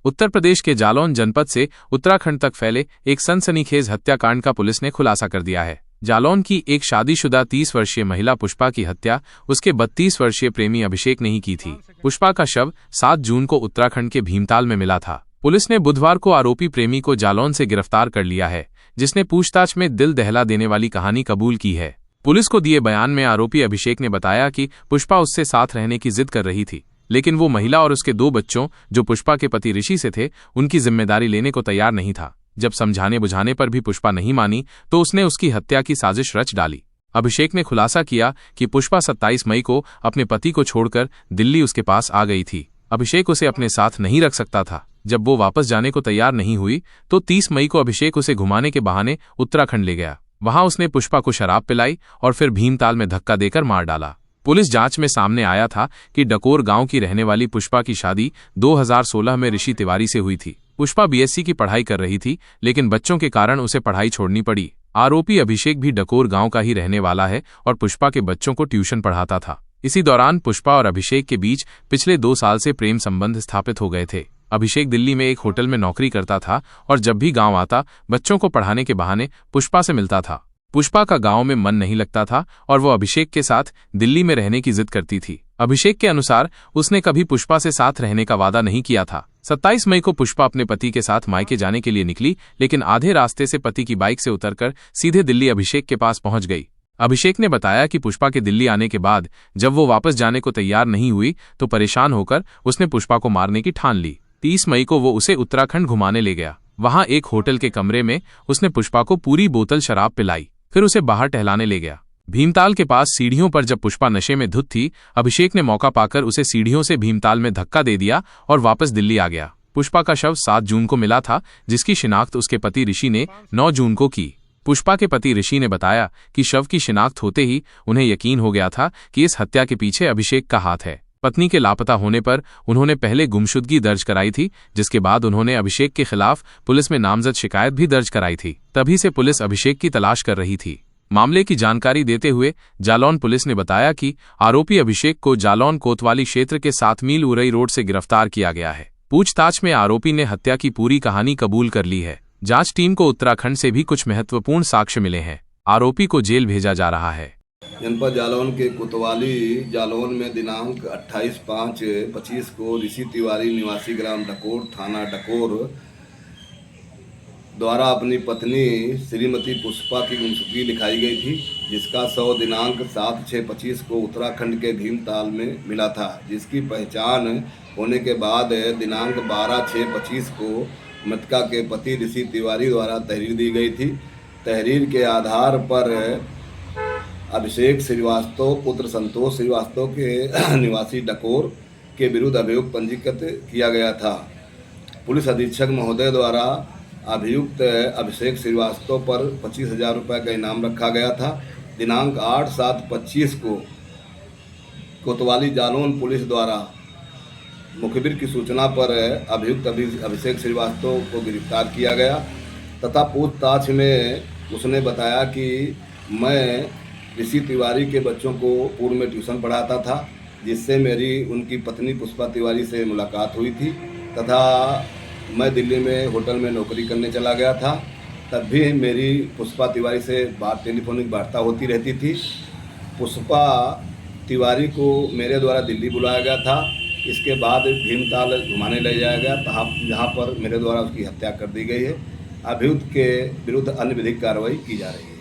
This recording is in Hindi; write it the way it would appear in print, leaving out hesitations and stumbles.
उत्तर प्रदेश के जालौन जनपद से उत्तराखंड तक फैले एक सनसनीखेज हत्याकांड का पुलिस ने खुलासा कर दिया है। जालौन की एक शादीशुदा 30 वर्षीय महिला पुष्पा की हत्या उसके 32 वर्षीय प्रेमी अभिषेक ने ही की थी। पुष्पा का शव 7 जून को उत्तराखंड के भीमताल में मिला था। पुलिस ने बुधवार को आरोपी प्रेमी को जालौन से गिरफ्तार कर लिया है, जिसने पूछताछ में दिल दहला देने वाली कहानी कबूल की है। पुलिस को दिए बयान में आरोपी अभिषेक ने बताया कि पुष्पा उससे साथ रहने की जिद कर रही थी, लेकिन वो महिला और उसके 2 बच्चों, जो पुष्पा के पति ऋषि से थे, उनकी जिम्मेदारी लेने को तैयार नहीं था। जब समझाने बुझाने पर भी पुष्पा नहीं मानी तो उसने उसकी हत्या की साजिश रच डाली। अभिषेक ने खुलासा किया कि पुष्पा 27 मई को अपने पति को छोड़कर दिल्ली उसके पास आ गई थी। अभिषेक उसे अपने साथ नहीं रख सकता था। जब वो वापस जाने को तैयार नहीं हुई तो 30 मई को अभिषेक उसे घुमाने के बहाने उत्तराखंड ले गया। वहां उसने पुष्पा को शराब पिलाई और फिर भीमताल में धक्का देकर मार डाला। पुलिस जांच में सामने आया था कि डकोर गांव की रहने वाली पुष्पा की शादी 2016 में ऋषि तिवारी से हुई थी। पुष्पा बीएससी की पढ़ाई कर रही थी, लेकिन बच्चों के कारण उसे पढ़ाई छोड़नी पड़ी। आरोपी अभिषेक भी डकोर गांव का ही रहने वाला है और पुष्पा के बच्चों को ट्यूशन पढ़ाता था। इसी दौरान पुष्पा और अभिषेक के बीच पिछले 2 साल से प्रेम संबंध स्थापित हो गए थे। अभिषेक दिल्ली में एक होटल में नौकरी करता था और जब भी गांव आता बच्चों को पढ़ाने के बहाने पुष्पा से मिलता था। पुष्पा का गांव में मन नहीं लगता था और वो अभिषेक के साथ दिल्ली में रहने की जिद करती थी। अभिषेक के अनुसार उसने कभी पुष्पा से साथ रहने का वादा नहीं किया था। 27 मई को पुष्पा अपने पति के साथ मायके जाने के लिए निकली, लेकिन आधे रास्ते से पति की बाइक से उतरकर सीधे दिल्ली अभिषेक के पास पहुंच गई। अभिषेक ने बताया कि पुष्पा के दिल्ली आने के बाद जब वो वापस जाने को तैयार नहीं हुई तो परेशान होकर उसने पुष्पा को मारने की ठान ली। 30 मई को वो उसे उत्तराखंड घुमाने ले गया। वहां एक होटल के कमरे में उसने पुष्पा को पूरी बोतल शराब पिलाई, फिर उसे बाहर टहलाने ले गया। भीमताल के पास सीढ़ियों पर जब पुष्पा नशे में धुत थी, अभिषेक ने मौका पाकर उसे सीढ़ियों से भीमताल में धक्का दे दिया और वापस दिल्ली आ गया। पुष्पा का शव 7 जून को मिला था, जिसकी शिनाख्त उसके पति ऋषि ने 9 जून को की। पुष्पा के पति ऋषि ने बताया कि शव की शिनाख्त होते ही उन्हें यकीन हो गया था कि इस हत्या के पीछे अभिषेक का हाथ है। पत्नी के लापता होने पर उन्होंने पहले गुमशुदगी दर्ज कराई थी, जिसके बाद उन्होंने अभिषेक के खिलाफ पुलिस में नामजद शिकायत भी दर्ज कराई थी। तभी से पुलिस अभिषेक की तलाश कर रही थी। मामले की जानकारी देते हुए जालौन पुलिस ने बताया कि आरोपी अभिषेक को जालौन कोतवाली क्षेत्र के 7 मील उरई रोड से गिरफ्तार किया गया है। पूछताछ में आरोपी ने हत्या की पूरी कहानी कबूल कर ली है। जांच टीम को उत्तराखंड से भी कुछ महत्वपूर्ण साक्ष्य मिले हैं। आरोपी को जेल भेजा जा रहा है। जनपद जालौन के कोतवाली जालौन में दिनांक 28/5/25 को ऋषि तिवारी निवासी ग्राम डकोर थाना डकोर द्वारा अपनी पत्नी श्रीमती पुष्पा की गुमशुदगी लिखाई गई थी, जिसका शव दिनांक 7/6/25 को उत्तराखंड के भीमताल में मिला था, जिसकी पहचान होने के बाद दिनांक 12/6/25 को मृतका के पति ऋषि तिवारी द्वारा तहरीर दी गई थी। तहरीर के आधार पर अभिषेक श्रीवास्तव पुत्र संतोष श्रीवास्तव के निवासी डकोर के विरुद्ध अभियोग पंजीकृत किया गया था। पुलिस अधीक्षक महोदय द्वारा अभियुक्त अभिषेक श्रीवास्तव पर 25,000 रुपये का इनाम रखा गया था। दिनांक 8/7/25 को कोतवाली जालौन पुलिस द्वारा मुखबिर की सूचना पर अभियुक्त अभिषेक श्रीवास्तव को गिरफ्तार किया गया तथा पूछताछ में उसने बताया कि मैं ऋषि तिवारी के बच्चों को पूर्व में ट्यूशन पढ़ाता था, जिससे मेरी उनकी पत्नी पुष्पा तिवारी से मुलाकात हुई थी तथा मैं दिल्ली में होटल में नौकरी करने चला गया था। तब भी मेरी पुष्पा तिवारी से टेलीफोनिक वार्ता होती रहती थी। पुष्पा तिवारी को मेरे द्वारा दिल्ली बुलाया गया था। इसके बाद भीमताल घुमाने ले जाया गया, जहाँ पर मेरे द्वारा उसकी हत्या कर दी गई है। अभियुक्त के विरुद्ध अन्य विधिक कार्रवाई की जा रही है।